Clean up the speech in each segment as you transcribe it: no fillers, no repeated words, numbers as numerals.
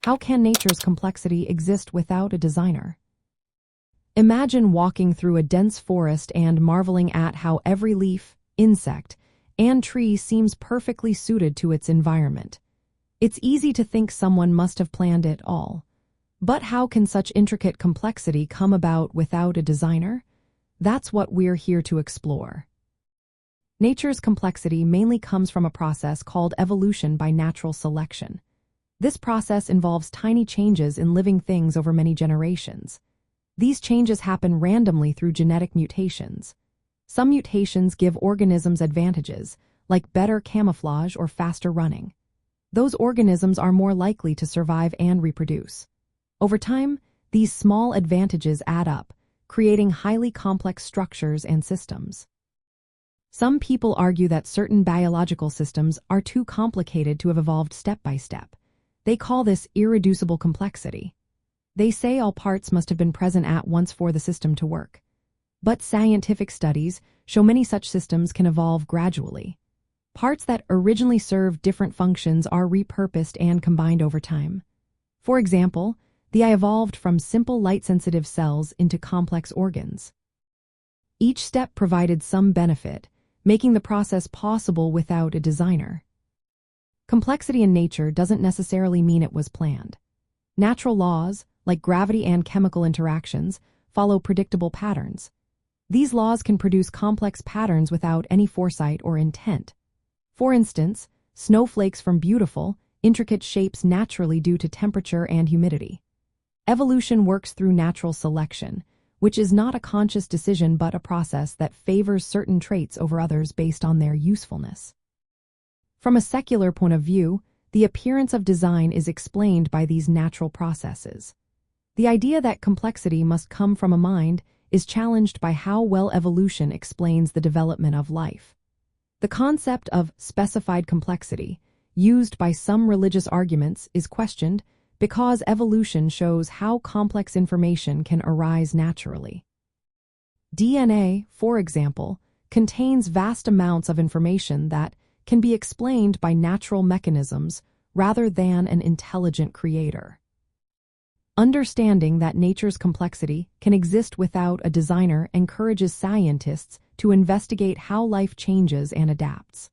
How can nature's complexity exist without a designer? Imagine walking through a dense forest and marveling at how every leaf, insect, and tree seems perfectly suited to its environment. It's easy to think someone must have planned it all. But how can such intricate complexity come about without a designer? That's what we're here to explore. Nature's complexity mainly comes from a process called evolution by natural selection. This process involves tiny changes in living things over many generations. These changes happen randomly through genetic mutations. Some mutations give organisms advantages, like better camouflage or faster running. Those organisms are more likely to survive and reproduce. Over time, these small advantages add up, creating highly complex structures and systems. Some people argue that certain biological systems are too complicated to have evolved step by step. They call this irreducible complexity. They say all parts must have been present at once for the system to work. But scientific studies show many such systems can evolve gradually. Parts that originally served different functions are repurposed and combined over time. For example, the eye evolved from simple light-sensitive cells into complex organs. Each step provided some benefit, making the process possible without a designer. Complexity in nature doesn't necessarily mean it was planned. Natural laws, like gravity and chemical interactions, follow predictable patterns. These laws can produce complex patterns without any foresight or intent. For instance, snowflakes form beautiful, intricate shapes naturally due to temperature and humidity. Evolution works through natural selection, which is not a conscious decision but a process that favors certain traits over others based on their usefulness. From a secular point of view, the appearance of design is explained by these natural processes. The idea that complexity must come from a mind is challenged by how well evolution explains the development of life. The concept of specified complexity, used by some religious arguments, is questioned because evolution shows how complex information can arise naturally. DNA, for example, contains vast amounts of information that can be explained by natural mechanisms rather than an intelligent creator. Understanding that nature's complexity can exist without a designer encourages scientists to investigate how life changes and adapts.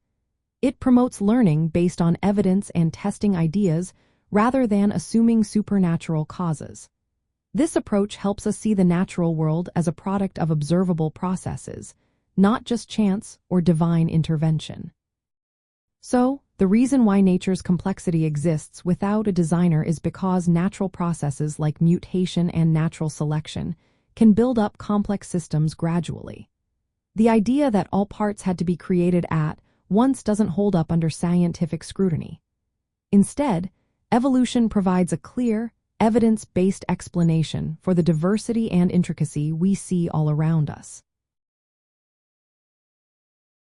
It promotes learning based on evidence and testing ideas rather than assuming supernatural causes. This approach helps us see the natural world as a product of observable processes, not just chance or divine intervention. So, the reason why nature's complexity exists without a designer is because natural processes like mutation and natural selection can build up complex systems gradually. The idea that all parts had to be created at once doesn't hold up under scientific scrutiny. Instead, evolution provides a clear, evidence-based explanation for the diversity and intricacy we see all around us.